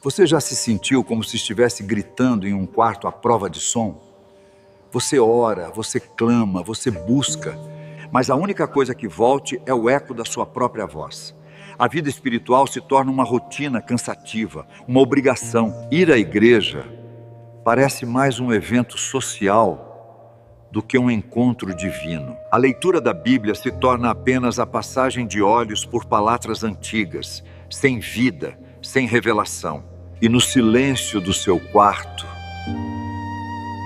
Você já se sentiu como se estivesse gritando em um quarto à prova de som? Você ora, você clama, você busca, mas a única coisa que volte é o eco da sua própria voz. A vida espiritual se torna uma rotina cansativa, uma obrigação. Ir à igreja parece mais um evento social do que um encontro divino. A leitura da Bíblia se torna apenas a passagem de olhos por palavras antigas, sem vida, sem revelação. E no silêncio do seu quarto,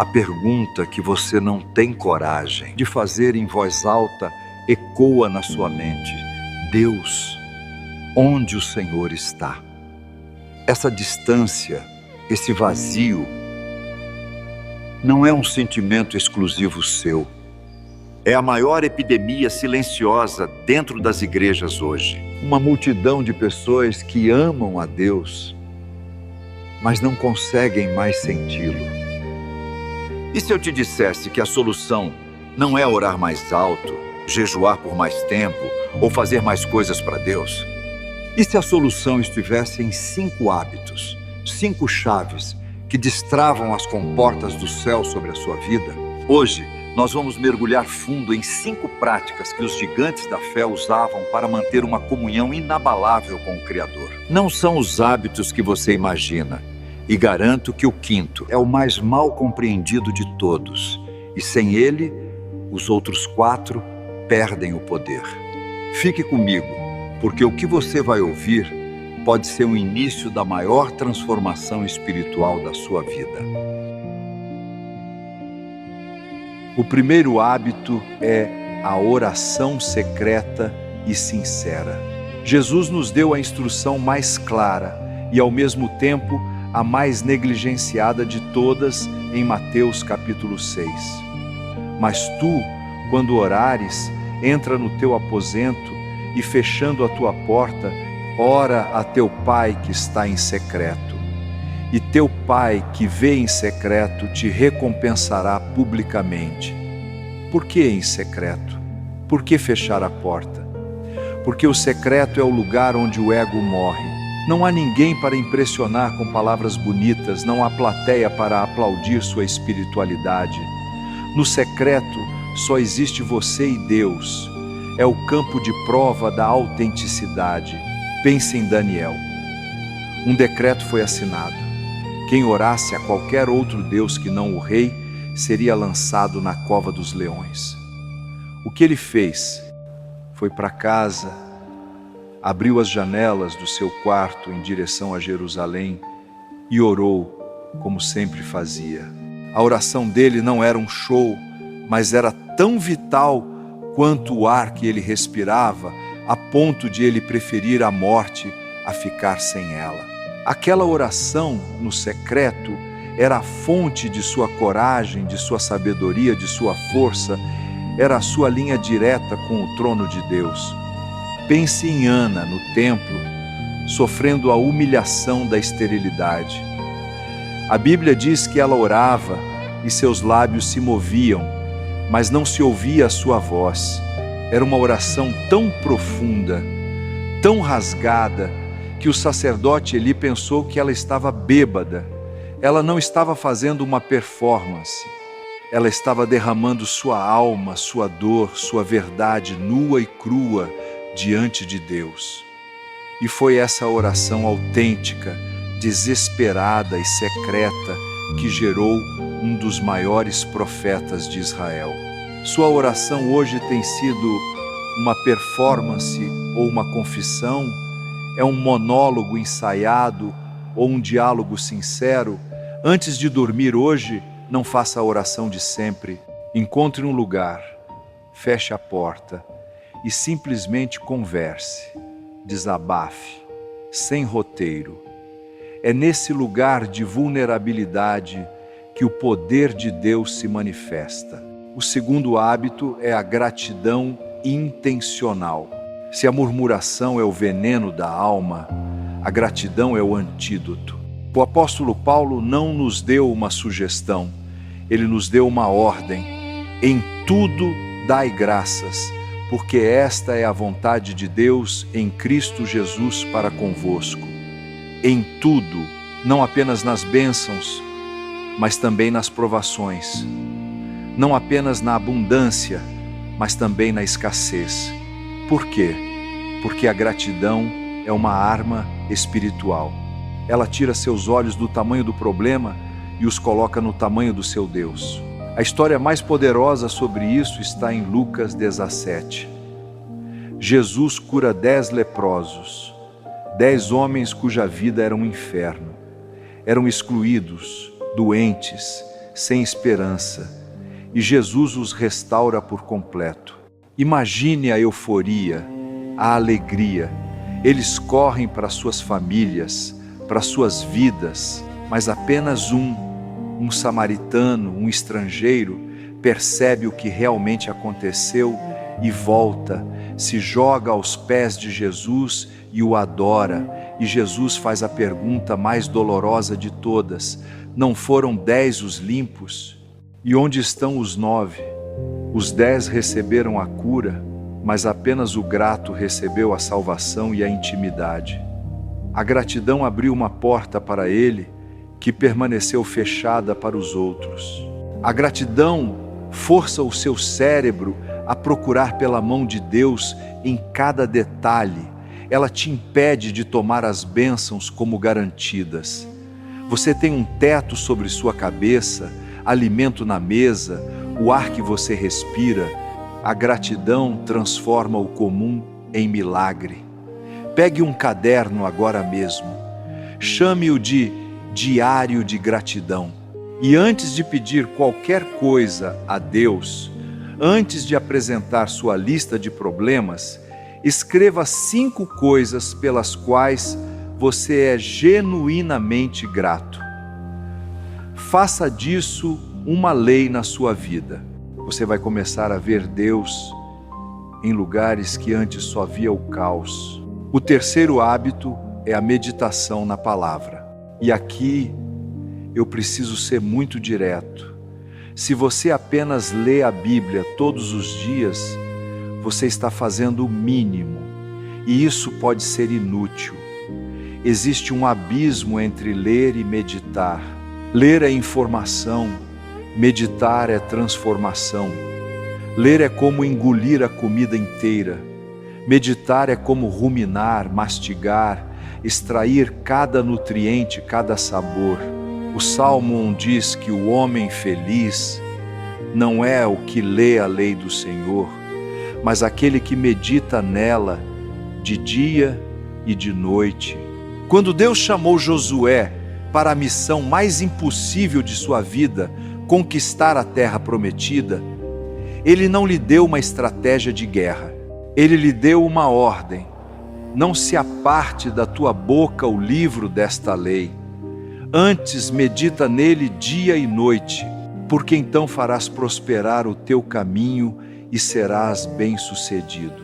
a pergunta que você não tem coragem de fazer em voz alta ecoa na sua mente: Deus, onde o Senhor está? Essa distância, esse vazio, não é um sentimento exclusivo seu. É a maior epidemia silenciosa dentro das igrejas hoje. Uma multidão de pessoas que amam a Deus, mas não conseguem mais senti-lo. E se eu te dissesse que a solução não é orar mais alto, jejuar por mais tempo ou fazer mais coisas para Deus? E se a solução estivesse em 5 hábitos, 5 chaves que destravam as comportas do céu sobre a sua vida? Hoje, nós vamos mergulhar fundo em 5 práticas que os gigantes da fé usavam para manter uma comunhão inabalável com o Criador. Não são os hábitos que você imagina, e garanto que o 5º é o mais mal compreendido de todos, e sem ele, os outros 4 perdem o poder. Fique comigo, porque o que você vai ouvir pode ser o início da maior transformação espiritual da sua vida. O primeiro hábito é a oração secreta e sincera. Jesus nos deu a instrução mais clara e, ao mesmo tempo, a mais negligenciada de todas em Mateus capítulo 6. Mas tu, quando orares, entra no teu aposento e, fechando a tua porta, ora a teu Pai que está em secreto. E teu Pai que vê em secreto te recompensará publicamente. Por que em secreto? Por que fechar a porta? Porque o secreto é o lugar onde o ego morre. Não há ninguém para impressionar com palavras bonitas, não há plateia para aplaudir sua espiritualidade. No secreto só existe você e Deus. É o campo de prova da autenticidade. Pense em Daniel. Um decreto foi assinado. Quem orasse a qualquer outro Deus que não o rei, seria lançado na cova dos leões. O que ele fez? Foi para casa, abriu as janelas do seu quarto em direção a Jerusalém e orou como sempre fazia. A oração dele não era um show, mas era tão vital quanto o ar que ele respirava, a ponto de ele preferir a morte a ficar sem ela. Aquela oração no secreto era a fonte de sua coragem, de sua sabedoria, de sua força, era a sua linha direta com o trono de Deus. Pense em Ana no templo, sofrendo a humilhação da esterilidade. A Bíblia diz que ela orava e seus lábios se moviam, mas não se ouvia a sua voz. Era uma oração tão profunda, tão rasgada, que o sacerdote Eli pensou que ela estava bêbada. Ela não estava fazendo uma performance. Ela estava derramando sua alma, sua dor, sua verdade nua e crua diante de Deus. E foi essa oração autêntica, desesperada e secreta que gerou um dos maiores profetas de Israel. Sua oração hoje tem sido uma performance ou uma confissão? É um monólogo ensaiado ou um diálogo sincero? Antes de dormir hoje, não faça a oração de sempre. Encontre um lugar, feche a porta e simplesmente converse, desabafe, sem roteiro. É nesse lugar de vulnerabilidade que o poder de Deus se manifesta. O segundo hábito é a gratidão intencional. Se a murmuração é o veneno da alma, a gratidão é o antídoto. O apóstolo Paulo não nos deu uma sugestão, ele nos deu uma ordem. Em tudo dai graças, porque esta é a vontade de Deus em Cristo Jesus para convosco. Em tudo não apenas nas bênçãos, mas também nas provações, não apenas na abundância, mas também na escassez. Por quê? Porque a gratidão é uma arma espiritual. Ela tira seus olhos do tamanho do problema e os coloca no tamanho do seu Deus. A história mais poderosa sobre isso está em Lucas 17. Jesus cura 10 leprosos, 10 homens cuja vida era um inferno. Eram excluídos, doentes, sem esperança, e Jesus os restaura por completo. Imagine a euforia, a alegria. Eles correm para suas famílias, para suas vidas, mas apenas um samaritano, um estrangeiro, percebe o que realmente aconteceu e volta, se joga aos pés de Jesus e o adora. E Jesus faz a pergunta mais dolorosa de todas: não foram 10 os limpos? E onde estão os 9? Os 10 receberam a cura, mas apenas o grato recebeu a salvação e a intimidade. A gratidão abriu uma porta para ele que permaneceu fechada para os outros. A gratidão força o seu cérebro a procurar pela mão de Deus em cada detalhe. Ela te impede de tomar as bênçãos como garantidas. Você tem um teto sobre sua cabeça, alimento na mesa, o ar que você respira. A gratidão transforma o comum em milagre. Pegue um caderno agora mesmo, chame-o de Diário de Gratidão. E antes de pedir qualquer coisa a Deus, antes de apresentar sua lista de problemas, escreva 5 coisas pelas quais você é genuinamente grato. Faça disso uma lei na sua vida. Você vai começar a ver Deus em lugares que antes só via o caos. O terceiro hábito é a meditação na palavra. E aqui eu preciso ser muito direto. Se você apenas lê a Bíblia todos os dias, você está fazendo o mínimo, e isso pode ser inútil. Existe um abismo entre ler e meditar. Ler é informação, meditar é transformação. Ler é como engolir a comida inteira. Meditar é como ruminar, mastigar, extrair cada nutriente, cada sabor. O Salmo 1 diz que o homem feliz não é o que lê a lei do Senhor, mas aquele que medita nela de dia e de noite. Quando Deus chamou Josué para a missão mais impossível de sua vida, conquistar a terra prometida, Ele não lhe deu uma estratégia de guerra. Ele lhe deu uma ordem: não se aparte da tua boca o livro desta lei. Antes medita nele dia e noite, porque então farás prosperar o teu caminho e serás bem-sucedido.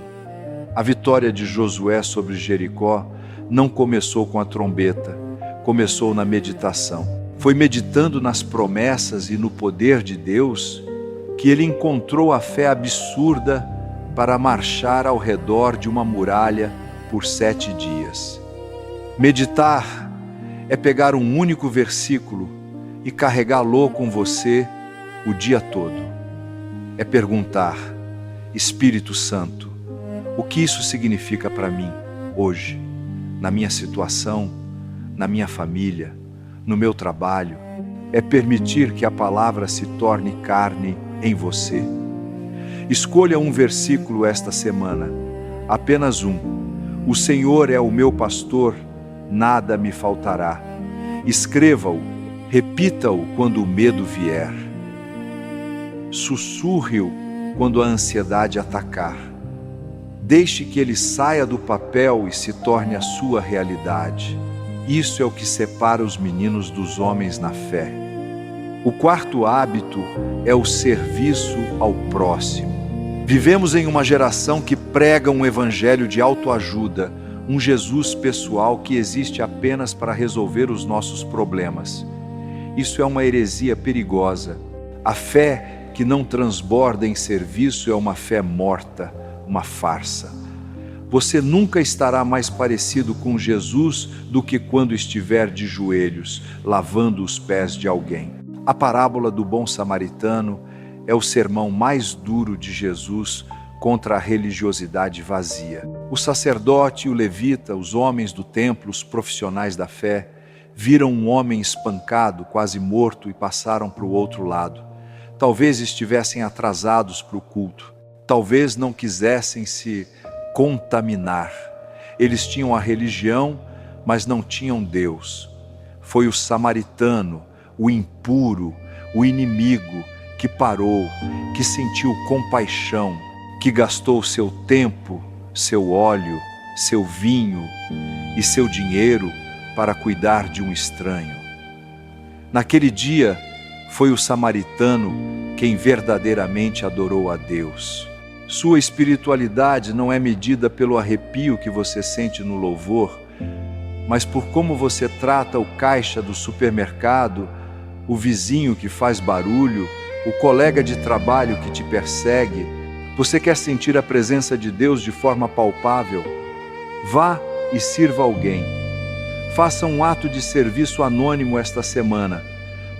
A vitória de Josué sobre Jericó não começou com a trombeta, começou na meditação. Foi meditando nas promessas e no poder de Deus que ele encontrou a fé absurda para marchar ao redor de uma muralha por 7 dias. Meditar é pegar um único versículo e carregá-lo com você o dia todo. É perguntar: Espírito Santo, o que isso significa para mim hoje, na minha situação, na minha família, no meu trabalho? É permitir que a palavra se torne carne em você. Escolha um versículo esta semana, apenas um. O Senhor é o meu pastor, nada me faltará. Escreva-o, repita-o quando o medo vier. Sussurre-o quando a ansiedade atacar. Deixe que ele saia do papel e se torne a sua realidade. Isso é o que separa os meninos dos homens na fé. O quarto hábito é o serviço ao próximo. Vivemos em uma geração que prega um evangelho de autoajuda, um Jesus pessoal que existe apenas para resolver os nossos problemas. Isso é uma heresia perigosa. A fé que não transborda em serviço é uma fé morta, uma farsa. Você nunca estará mais parecido com Jesus do que quando estiver de joelhos, lavando os pés de alguém. A parábola do bom samaritano é o sermão mais duro de Jesus contra a religiosidade vazia. O sacerdote e o levita, os homens do templo, os profissionais da fé, viram um homem espancado, quase morto, e passaram para o outro lado. Talvez estivessem atrasados para o culto. Talvez não quisessem se contaminar. Eles tinham a religião, mas não tinham Deus. Foi o samaritano, o impuro, o inimigo, que parou, que sentiu compaixão, que gastou seu tempo, seu óleo, seu vinho e seu dinheiro para cuidar de um estranho. Naquele dia, foi o samaritano quem verdadeiramente adorou a Deus. Sua espiritualidade não é medida pelo arrepio que você sente no louvor, mas por como você trata o caixa do supermercado, o vizinho que faz barulho, o colega de trabalho que te persegue. Você quer sentir a presença de Deus de forma palpável? Vá e sirva alguém. Faça um ato de serviço anônimo esta semana.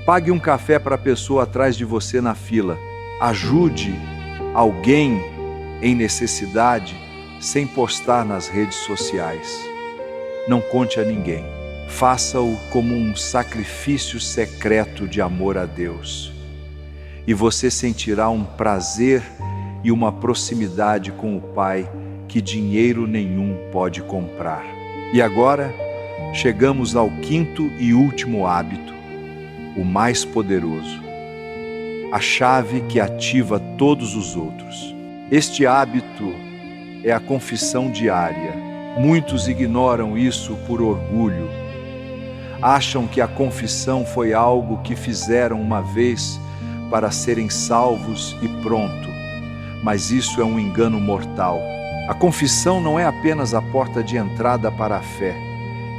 Pague um café para a pessoa atrás de você na fila. Ajude alguém em necessidade sem postar nas redes sociais. Não conte a ninguém. Faça-o como um sacrifício secreto de amor a Deus. E você sentirá um prazer e uma proximidade com o Pai que dinheiro nenhum pode comprar. E agora, chegamos ao quinto e último hábito, o mais poderoso, a chave que ativa todos os outros. Este hábito é a confissão diária. Muitos ignoram isso por orgulho. Acham que a confissão foi algo que fizeram uma vez para serem salvos e pronto. Mas isso é um engano mortal. A confissão não é apenas a porta de entrada para a fé.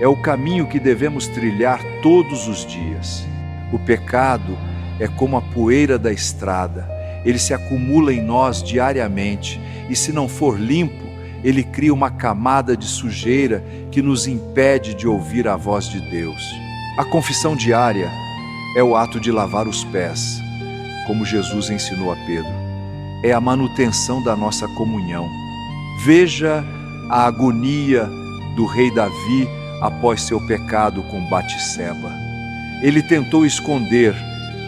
É o caminho que devemos trilhar todos os dias. O pecado é como a poeira da estrada. Ele se acumula em nós diariamente e, se não for limpo, ele cria uma camada de sujeira que nos impede de ouvir a voz de Deus. A confissão diária é o ato de lavar os pés, como Jesus ensinou a Pedro. É a manutenção da nossa comunhão. Veja a agonia do rei Davi após seu pecado com Batseba. Ele tentou esconder,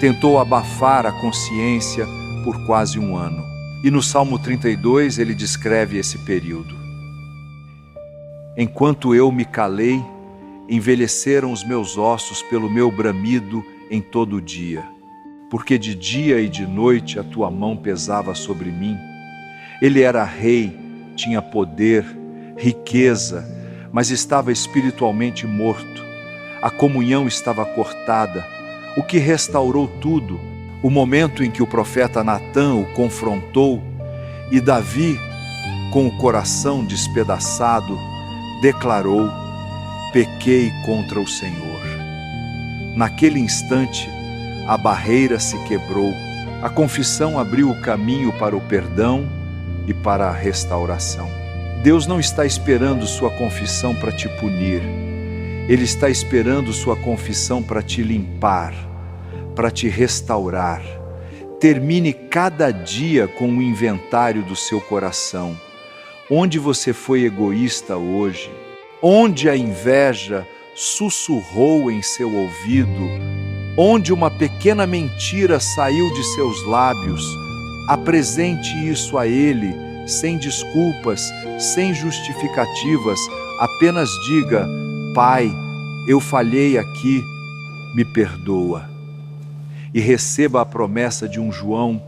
tentou abafar a consciência por quase um ano. E no Salmo 32 ele descreve esse período. Enquanto eu me calei, envelheceram os meus ossos pelo meu bramido em todo o dia. Porque de dia e de noite a tua mão pesava sobre mim. Ele era rei, tinha poder, riqueza, mas estava espiritualmente morto. A comunhão estava cortada, o que restaurou tudo. O momento em que o profeta Natã o confrontou e Davi, com o coração despedaçado, declarou: pequei contra o Senhor. Naquele instante, a barreira se quebrou, a confissão abriu o caminho para o perdão e para a restauração. Deus não está esperando sua confissão para te punir, Ele está esperando sua confissão para te limpar, para te restaurar. Termine cada dia com um inventário do seu coração. Onde você foi egoísta hoje? Onde a inveja sussurrou em seu ouvido? Onde uma pequena mentira saiu de seus lábios? Apresente isso a Ele, sem desculpas, sem justificativas. Apenas diga: Pai, eu falhei aqui, me perdoa. E receba a promessa de um João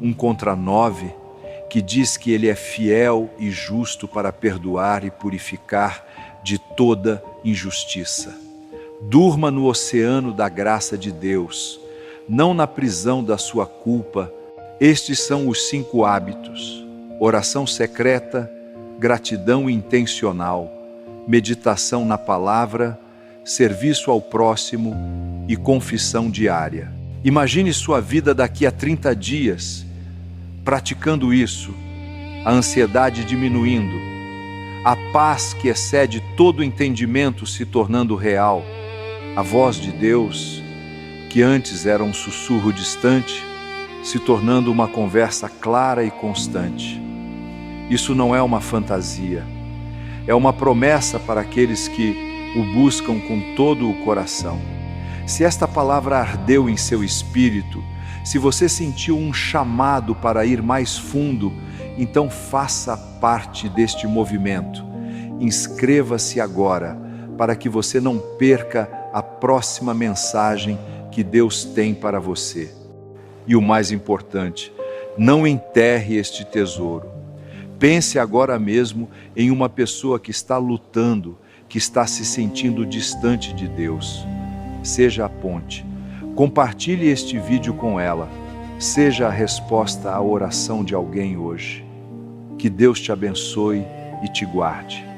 1:9, que diz que Ele é fiel e justo para perdoar e purificar de toda injustiça. Durma no oceano da graça de Deus, não na prisão da sua culpa. Estes são os 5 hábitos: oração secreta, gratidão intencional, meditação na palavra, serviço ao próximo e confissão diária. Imagine sua vida daqui a 30 dias, praticando isso, a ansiedade diminuindo, a paz que excede todo entendimento se tornando real, a voz de Deus, que antes era um sussurro distante, se tornando uma conversa clara e constante. Isso não é uma fantasia, é uma promessa para aqueles que o buscam com todo o coração. Se esta palavra ardeu em seu espírito, se você sentiu um chamado para ir mais fundo, então faça parte deste movimento. Inscreva-se agora, para que você não perca a próxima mensagem que Deus tem para você. E o mais importante, não enterre este tesouro. Pense agora mesmo em uma pessoa que está lutando, que está se sentindo distante de Deus. Seja a ponte. Compartilhe este vídeo com ela. Seja a resposta à oração de alguém hoje. Que Deus te abençoe e te guarde.